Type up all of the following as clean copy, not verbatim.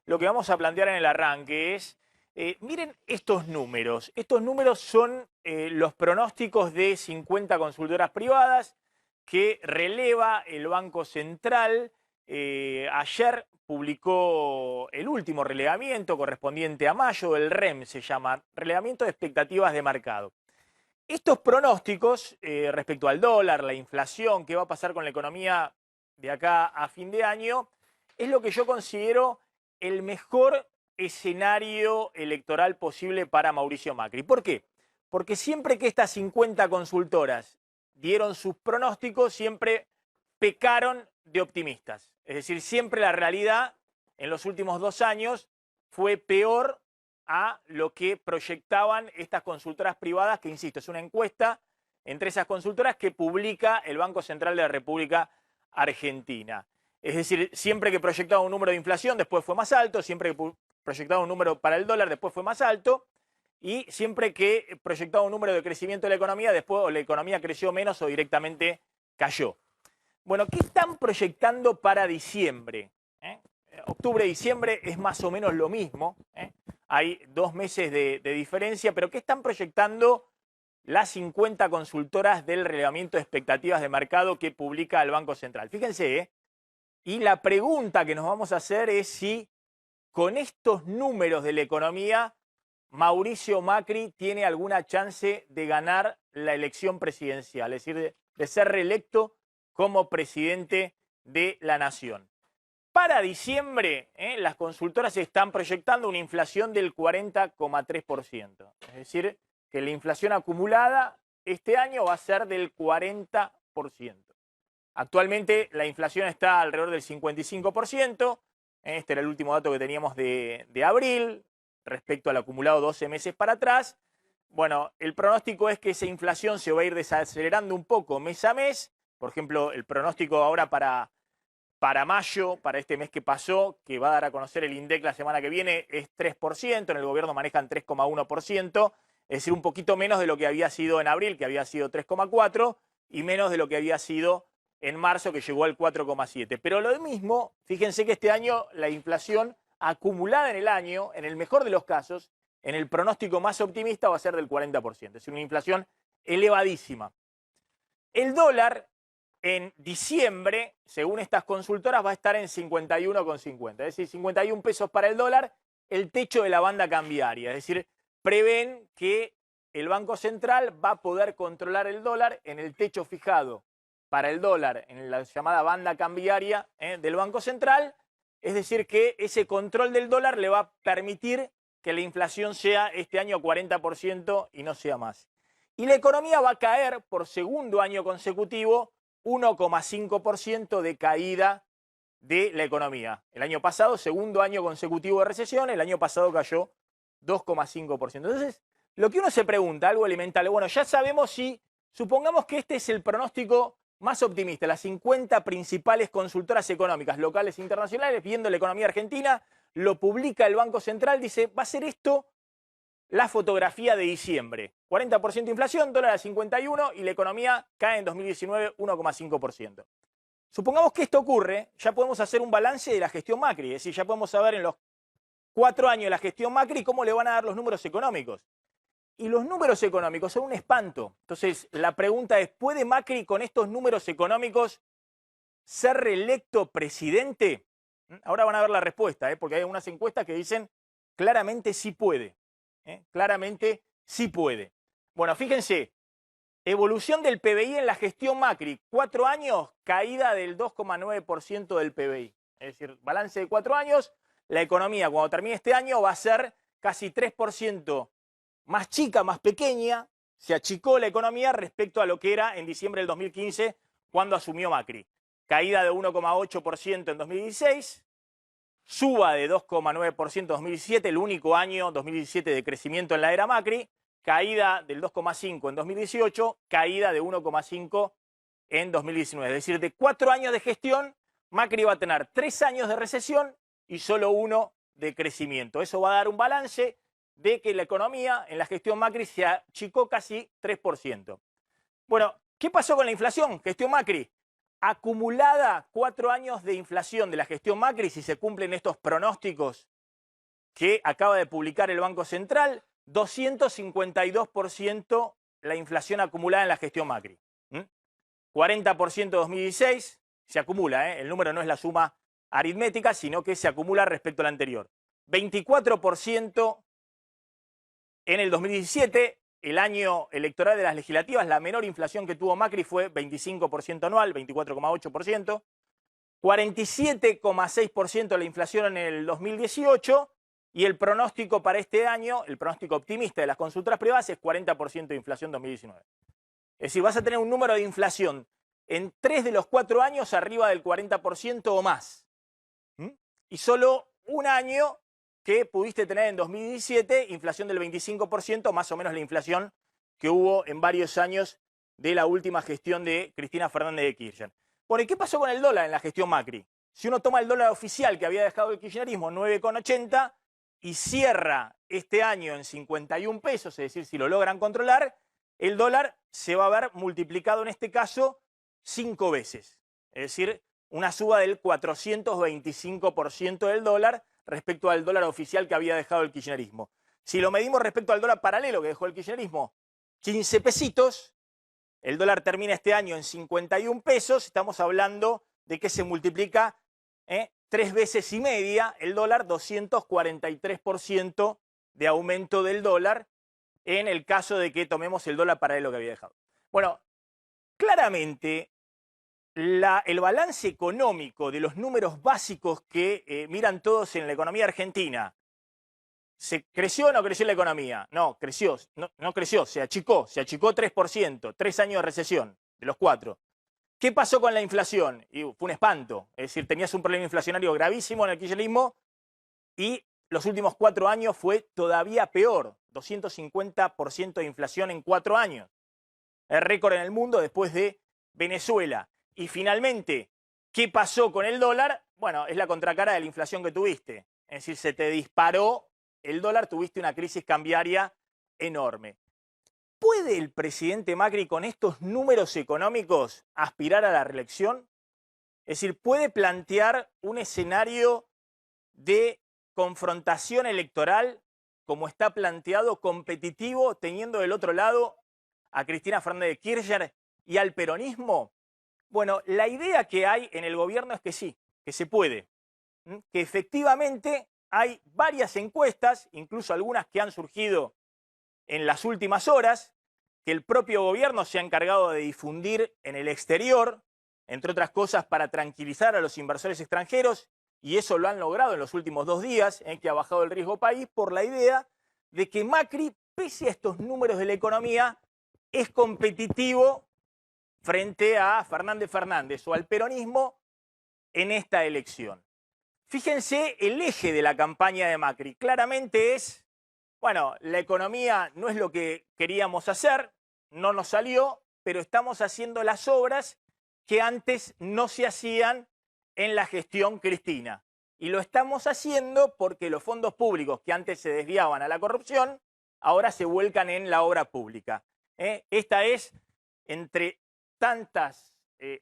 lo que vamos a plantear en el arranque es, miren estos números. Estos números son los pronósticos de 50 consultoras privadas que releva el Banco Central. Ayer publicó el último relevamiento correspondiente a mayo, el REM se llama, Relevamiento de Expectativas de Mercado. Estos pronósticos respecto al dólar, la inflación, qué va a pasar con la economía de acá a fin de año, es lo que yo considero el mejor escenario electoral posible para Mauricio Macri. ¿Por qué? Porque siempre que estas 50 consultoras dieron sus pronósticos, siempre pecaron de optimistas. Es decir, siempre la realidad en los últimos 2 años fue peor a lo que proyectaban estas consultoras privadas, que insisto, es una encuesta entre esas consultoras que publica el Banco Central de la República Argentina. Es decir, siempre que proyectaba un número de inflación, después fue más alto, siempre que proyectaba un número para el dólar, después fue más alto, y siempre que proyectaba un número de crecimiento de la economía, después o la economía creció menos o directamente cayó. Bueno, ¿qué están proyectando para diciembre? Octubre, diciembre es más o menos lo mismo. Hay 2 meses de diferencia, pero ¿qué están proyectando las 50 consultoras del relevamiento de expectativas de mercado que publica el Banco Central? Fíjense, y la pregunta que nos vamos a hacer es si con estos números de la economía Mauricio Macri tiene alguna chance de ganar la elección presidencial, es decir, de ser reelecto como presidente de la nación. Para diciembre, las consultoras están proyectando una inflación del 40,3%. Es decir, que la inflación acumulada este año va a ser del 40%. Actualmente la inflación está alrededor del 55%. Este era el último dato que teníamos de abril, respecto al acumulado 12 meses para atrás. Bueno, el pronóstico es que esa inflación se va a ir desacelerando un poco mes a mes. Por ejemplo, el pronóstico ahora para mayo, para este mes que pasó, que va a dar a conocer el INDEC la semana que viene, es 3%, en el gobierno manejan 3,1%, es decir, un poquito menos de lo que había sido en abril, que había sido 3,4%, y menos de lo que había sido en marzo, que llegó al 4,7%. Pero lo mismo, fíjense que este año la inflación acumulada en el año, en el mejor de los casos, en el pronóstico más optimista va a ser del 40%, es decir, una inflación elevadísima. El dólar en diciembre, según estas consultoras, va a estar en 51,50, es decir, 51 pesos para el dólar, el techo de la banda cambiaria. Es decir, prevén que el Banco Central va a poder controlar el dólar en el techo fijado para el dólar, en la llamada banda cambiaria del Banco Central. Es decir, que ese control del dólar le va a permitir que la inflación sea este año 40% y no sea más. Y la economía va a caer por segundo año consecutivo 1,5% de caída de la economía. El año pasado, segundo año consecutivo de recesión, el año pasado cayó 2,5%. Entonces, lo que uno se pregunta, algo elemental, bueno, ya sabemos si, supongamos que este es el pronóstico más optimista, las 50 principales consultoras económicas, locales e internacionales, viendo la economía argentina, lo publica el Banco Central, dice, va a ser esto la fotografía de diciembre. 40% de inflación, dólar a 51 y la economía cae en 2019 1,5%. Supongamos que esto ocurre, ya podemos hacer un balance de la gestión Macri, es decir, ya podemos saber en los 4 años de la gestión Macri cómo le van a dar los números económicos. Y los números económicos son un espanto. Entonces, la pregunta es, ¿puede Macri con estos números económicos ser reelecto presidente? Ahora van a ver la respuesta, porque hay algunas encuestas que dicen claramente sí puede. Claramente sí puede. Bueno, fíjense, evolución del PBI en la gestión Macri. 4 años, caída del 2,9% del PBI. Es decir, balance de 4 años, la economía cuando termine este año va a ser casi 3% más chica, más pequeña. Se achicó la economía respecto a lo que era en diciembre del 2015 cuando asumió Macri. Caída de 1,8% en 2016. Suba de 2,9% en 2017, el único año 2017 de crecimiento en la era Macri, caída del 2,5% en 2018, caída de 1,5% en 2019. Es decir, de 4 años de gestión, Macri va a tener 3 años de recesión y solo 1 de crecimiento. Eso va a dar un balance de que la economía en la gestión Macri se achicó casi 3%. Bueno, ¿qué pasó con la inflación? Gestión Macri. Acumulada 4 años de inflación de la gestión Macri, si se cumplen estos pronósticos que acaba de publicar el Banco Central, 252% la inflación acumulada en la gestión Macri. 40% 2016, se acumula, el número no es la suma aritmética, sino que se acumula respecto al anterior. 24% en el 2017, el año electoral de las legislativas, la menor inflación que tuvo Macri fue 25% anual, 24,8%. 47,6% la inflación en el 2018 y el pronóstico para este año, el pronóstico optimista de las consultoras privadas es 40% de inflación 2019. Es decir, vas a tener un número de inflación en 3 de los 4 años arriba del 40% o más. Y solo un año que pudiste tener en 2017, inflación del 25%, más o menos la inflación que hubo en varios años de la última gestión de Cristina Fernández de Kirchner. Bueno, ¿y qué pasó con el dólar en la gestión Macri? Si uno toma el dólar oficial que había dejado el kirchnerismo, 9,80, y cierra este año en 51 pesos, es decir, si lo logran controlar, el dólar se va a ver multiplicado en este caso 5 veces. Es decir, una suba del 425% del dólar respecto al dólar oficial que había dejado el kirchnerismo. Si lo medimos respecto al dólar paralelo que dejó el kirchnerismo, 15 pesitos, el dólar termina este año en 51 pesos, estamos hablando de que se multiplica 3 veces y media el dólar, 243% de aumento del dólar en el caso de que tomemos el dólar paralelo que había dejado. Bueno, claramente el balance económico de los números básicos que miran todos en la economía argentina, ¿creció o no creció la economía? No, creció, no creció, se achicó 3%, 3 años de recesión, de los 4. ¿Qué pasó con la inflación? Y fue un espanto, es decir, tenías un problema inflacionario gravísimo en el kirchnerismo y los últimos 4 años fue todavía peor, 250% de inflación en 4 años. El récord en el mundo después de Venezuela. Y finalmente, ¿qué pasó con el dólar? Bueno, es la contracara de la inflación que tuviste. Es decir, se te disparó el dólar, tuviste una crisis cambiaria enorme. ¿Puede el presidente Macri con estos números económicos aspirar a la reelección? Es decir, ¿puede plantear un escenario de confrontación electoral como está planteado, competitivo, teniendo del otro lado a Cristina Fernández de Kirchner y al peronismo? Bueno, la idea que hay en el gobierno es que sí, que se puede, que efectivamente hay varias encuestas, incluso algunas que han surgido en las últimas horas, que el propio gobierno se ha encargado de difundir en el exterior, entre otras cosas para tranquilizar a los inversores extranjeros, y eso lo han logrado en los últimos 2 días, en que ha bajado el riesgo país, por la idea de que Macri, pese a estos números de la economía, es competitivo frente a Fernández o al peronismo en esta elección. Fíjense el eje de la campaña de Macri. Claramente es, bueno, la economía no es lo que queríamos hacer, no nos salió, pero estamos haciendo las obras que antes no se hacían en la gestión Cristina. Y lo estamos haciendo porque los fondos públicos que antes se desviaban a la corrupción, ahora se vuelcan en la obra pública. Esta es, entre tantas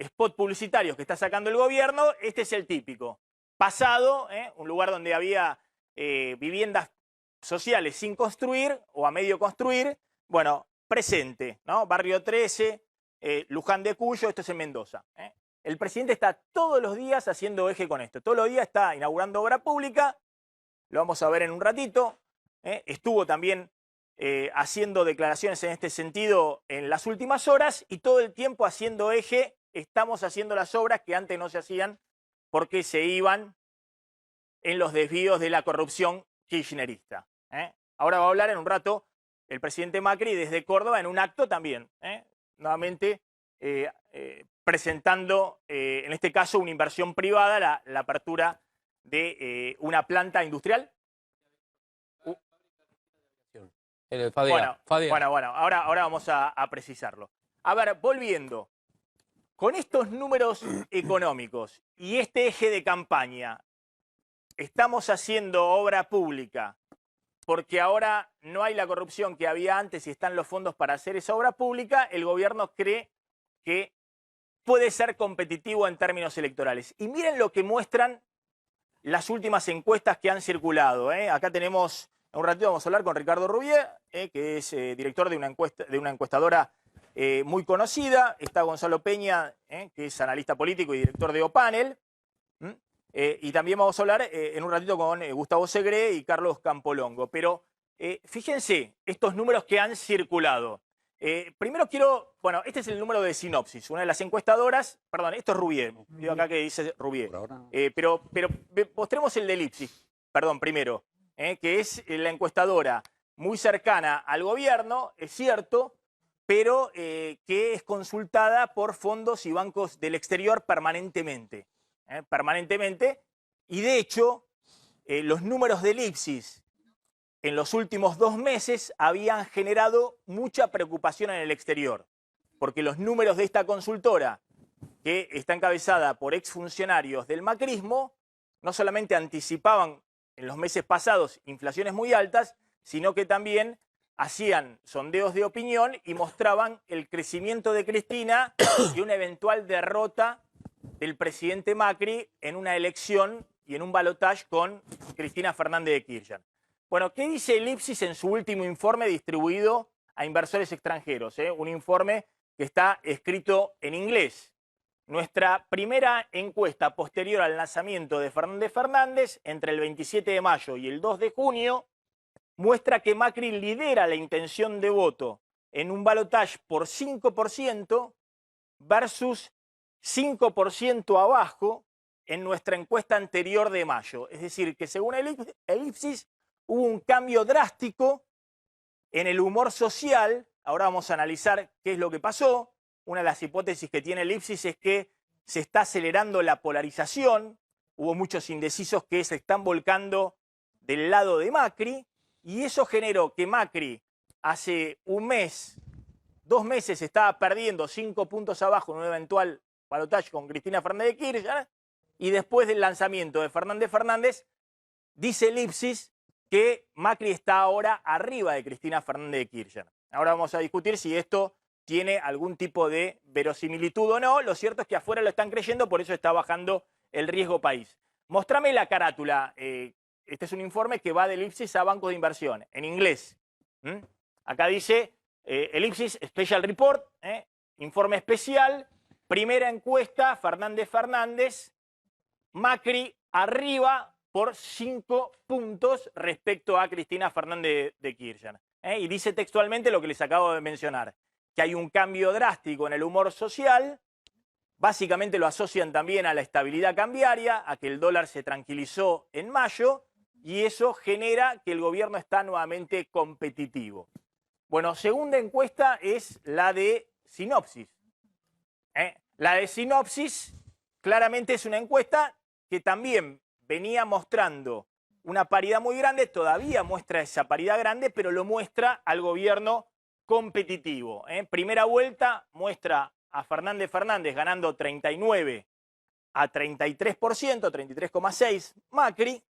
spots publicitarios que está sacando el gobierno, este es el típico. Pasado, un lugar donde había viviendas sociales sin construir o a medio construir, bueno, presente, ¿no? Barrio 13, Luján de Cuyo, esto es en Mendoza. El presidente está todos los días haciendo eje con esto. Todos los días está inaugurando obra pública, lo vamos a ver en un ratito. Estuvo también haciendo declaraciones en este sentido en las últimas horas y todo el tiempo haciendo eje, estamos haciendo las obras que antes no se hacían porque se iban en los desvíos de la corrupción kirchnerista. Ahora va a hablar en un rato el presidente Macri desde Córdoba en un acto también, nuevamente presentando, en este caso, una inversión privada, la apertura de una planta industrial. Bueno, ahora vamos a precisarlo. A ver, volviendo. Con estos números económicos y este eje de campaña, estamos haciendo obra pública porque ahora no hay la corrupción que había antes y están los fondos para hacer esa obra pública, el gobierno cree que puede ser competitivo en términos electorales. Y miren lo que muestran las últimas encuestas que han circulado. Acá tenemos, en un ratito vamos a hablar con Ricardo Rubié, que es director de una encuestadora muy conocida. Está Gonzalo Peña, que es analista político y director de Opanel. Y también vamos a hablar en un ratito con Gustavo Segre y Carlos Campolongo. Pero fíjense estos números que han circulado. Primero quiero, bueno, este es el número de Sinopsis, una de las encuestadoras, perdón, esto es Rubié, digo acá que dice Rubié, pero mostremos el de Ipsis, perdón, primero, que es la encuestadora muy cercana al gobierno, es cierto, pero que es consultada por fondos y bancos del exterior permanentemente, y de hecho, los números del Ipsis en los últimos 2 meses habían generado mucha preocupación en el exterior, porque los números de esta consultora, que está encabezada por exfuncionarios del macrismo, no solamente anticipaban en los meses pasados inflaciones muy altas, sino que también hacían sondeos de opinión y mostraban el crecimiento de Cristina y una eventual derrota del presidente Macri en una elección y en un balotaje con Cristina Fernández de Kirchner. Bueno, ¿qué dice el Ipsis en su último informe distribuido a inversores extranjeros? Un informe que está escrito en inglés. Nuestra primera encuesta posterior al lanzamiento de Fernández Fernández, entre el 27 de mayo y el 2 de junio, muestra que Macri lidera la intención de voto en un balotaje por 5% versus 5% abajo en nuestra encuesta anterior de mayo. Es decir, que según el Ipsis, hubo un cambio drástico en el humor social. Ahora vamos a analizar qué es lo que pasó. Una de las hipótesis que tiene el Ipsis es que se está acelerando la polarización. Hubo muchos indecisos que se están volcando del lado de Macri. Y eso generó que Macri hace un mes, 2 meses, estaba perdiendo 5 puntos abajo en un eventual balotaje con Cristina Fernández de Kirchner. Y después del lanzamiento de Fernández Fernández, dice el Ipsis que Macri está ahora arriba de Cristina Fernández de Kirchner. Ahora vamos a discutir si esto tiene algún tipo de verosimilitud o no. Lo cierto es que afuera lo están creyendo, por eso está bajando el riesgo país. Mostrame la carátula. Este es un informe que va del Ipsis a bancos de inversión, en inglés. Acá dice el Ipsis Special Report, informe especial, primera encuesta, Fernández Fernández, Macri arriba por 5 puntos respecto a Cristina Fernández de Kirchner. Y dice textualmente lo que les acabo de mencionar, que hay un cambio drástico en el humor social. Básicamente lo asocian también a la estabilidad cambiaria, a que el dólar se tranquilizó en mayo, y eso genera que el gobierno está nuevamente competitivo. Bueno, segunda encuesta es la de Sinopsis. La de Sinopsis claramente es una encuesta que también venía mostrando una paridad muy grande, todavía muestra esa paridad grande, pero lo muestra al gobierno competitivo. Primera vuelta muestra a Fernández Fernández ganando 39 a 33%, 33,6% Macri.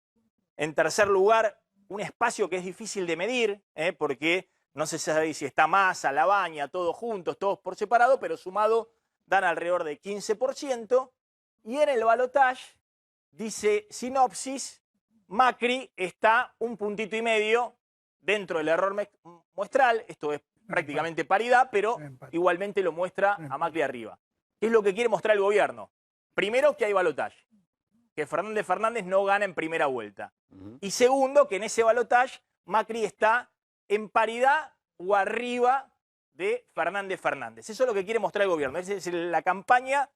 En tercer lugar, un espacio que es difícil de medir, porque no se sabe si está Massa, Labaña, todos juntos, todos por separado, pero sumado dan alrededor de 15%. Y en el balotaje, dice Sinopsis, Macri está 1,5 puntos dentro del error muestral. Esto es prácticamente paridad, pero igualmente lo muestra a Macri arriba. ¿Qué es lo que quiere mostrar el gobierno? Primero, que hay balotaje, que Fernández Fernández no gana en primera vuelta. Y segundo, que en ese balotaje Macri está en paridad o arriba de Fernández Fernández. Eso es lo que quiere mostrar el gobierno. Esa es la campaña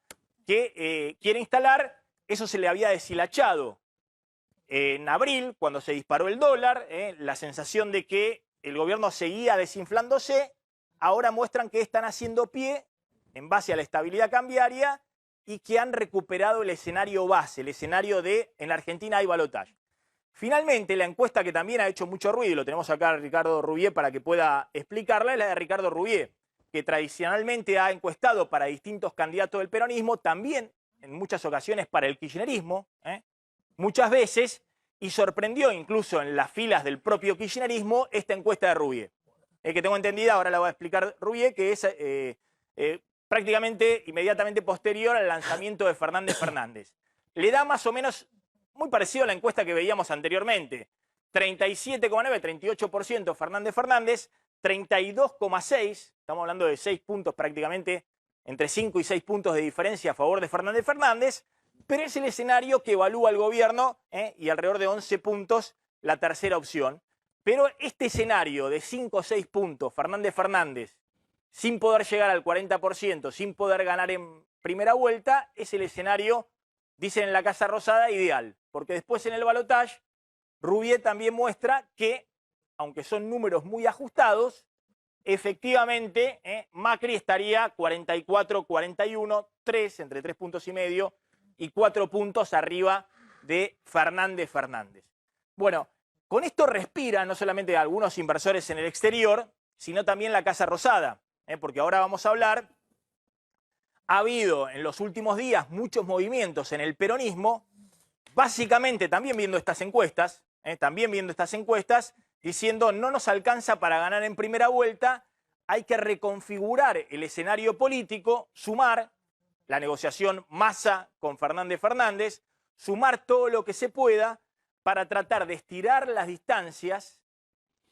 que quiere instalar. Eso se le había deshilachado en abril, cuando se disparó el dólar, la sensación de que el gobierno seguía desinflándose. Ahora muestran que están haciendo pie en base a la estabilidad cambiaria y que han recuperado el escenario base, el escenario de en la Argentina hay balotaje. Finalmente, la encuesta que también ha hecho mucho ruido, y lo tenemos acá a Ricardo Rubié para que pueda explicarla, es la de Ricardo Rubié, que tradicionalmente ha encuestado para distintos candidatos del peronismo, también en muchas ocasiones para el kirchnerismo, muchas veces, y sorprendió incluso en las filas del propio kirchnerismo esta encuesta de Rubié. Que tengo entendida, ahora la va a explicar Rubié, que es prácticamente inmediatamente posterior al lanzamiento de Fernández Fernández. Le da más o menos muy parecido a la encuesta que veíamos anteriormente. 37,9, 38% Fernández, 32,6, estamos hablando de 6 puntos prácticamente, entre 5 y 6 puntos de diferencia a favor de Fernández, pero es el escenario que evalúa el gobierno, y alrededor de 11 puntos la tercera opción. Pero este escenario de 5 o 6 puntos, Fernández, sin poder llegar al 40%, sin poder ganar en primera vuelta, es el escenario, dicen en la Casa Rosada, ideal. Porque después en el balotaje, Rouvier también muestra que, aunque son números muy ajustados, efectivamente Macri estaría 44, 41, 3, entre 3 puntos y medio y 4 puntos arriba de Fernández. Bueno, con esto respira no solamente algunos inversores en el exterior, sino también la Casa Rosada, porque ahora vamos a hablar. Ha habido en los últimos días muchos movimientos en el peronismo, básicamente también viendo estas encuestas, diciendo no nos alcanza para ganar en primera vuelta, hay que reconfigurar el escenario político, sumar la negociación Massa con Fernández, sumar todo lo que se pueda para tratar de estirar las distancias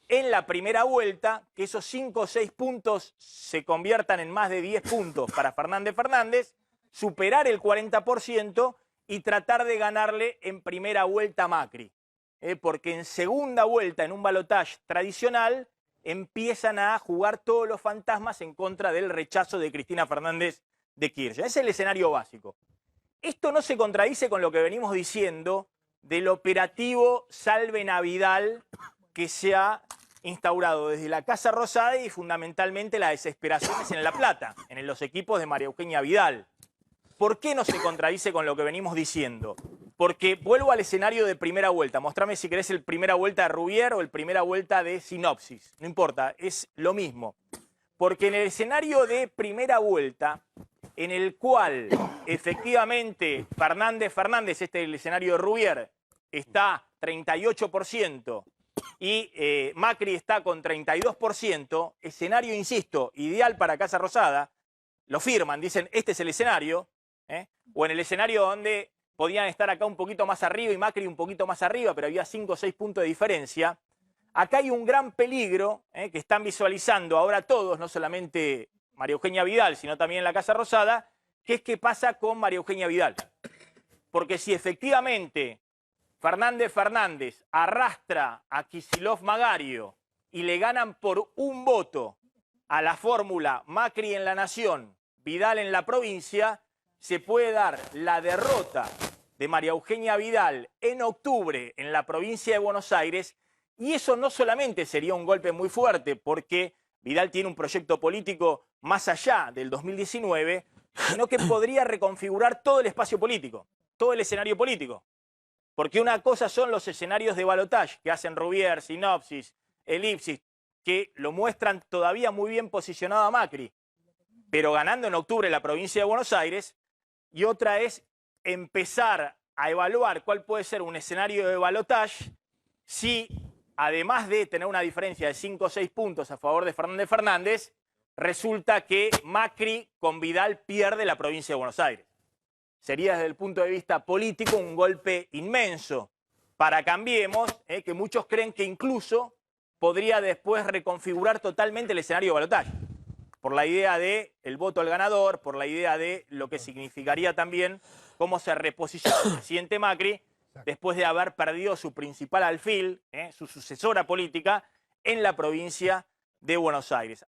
en la primera vuelta, que esos 5 o 6 puntos se conviertan en más de 10 puntos para Fernández, superar el 40% y tratar de ganarle en primera vuelta a Macri. Porque en segunda vuelta, en un balotaje tradicional, empiezan a jugar todos los fantasmas en contra del rechazo de Cristina Fernández de Kirchner. Ese es el escenario básico. Esto no se contradice con lo que venimos diciendo del operativo Salven a Vidal que se ha instaurado desde la Casa Rosada y fundamentalmente las desesperaciones en La Plata, en los equipos de María Eugenia Vidal. ¿Por qué no se contradice con lo que venimos diciendo? Porque vuelvo al escenario de primera vuelta. Mostrame si querés el primera vuelta de Rouvier o el primera vuelta de Sinopsis. No importa, es lo mismo. Porque en el escenario de primera vuelta, en el cual efectivamente Fernández, este es el escenario de Rouvier, está 38% y Macri está con 32%, escenario, insisto, ideal para Casa Rosada, lo firman, dicen, este es el escenario, o en el escenario donde podían estar acá un poquito más arriba y Macri un poquito más arriba, pero había 5 o 6 puntos de diferencia. Acá hay un gran peligro que están visualizando ahora todos, no solamente María Eugenia Vidal, sino también la Casa Rosada, que es qué pasa con María Eugenia Vidal. Porque si efectivamente Fernández arrastra a Kicillof Magario y le ganan por un voto a la fórmula Macri en la Nación, Vidal en la provincia, se puede dar la derrota de María Eugenia Vidal en octubre en la provincia de Buenos Aires, y eso no solamente sería un golpe muy fuerte, porque Vidal tiene un proyecto político más allá del 2019, sino que podría reconfigurar todo el espacio político, todo el escenario político. Porque una cosa son los escenarios de balotaje que hacen Rouvier, Sinopsis, Elipsis, que lo muestran todavía muy bien posicionado a Macri, pero ganando en octubre la provincia de Buenos Aires, y otra es empezar a evaluar cuál puede ser un escenario de balotaje si, además de tener una diferencia de 5 o 6 puntos a favor de Fernández, resulta que Macri con Vidal pierde la provincia de Buenos Aires. Sería desde el punto de vista político un golpe inmenso para Cambiemos, que muchos creen que incluso podría después reconfigurar totalmente el escenario de balotaje, por la idea del voto al ganador, por la idea de lo que significaría también cómo se reposiciona el presidente Macri después de haber perdido su principal alfil, su sucesora política, en la provincia de Buenos Aires.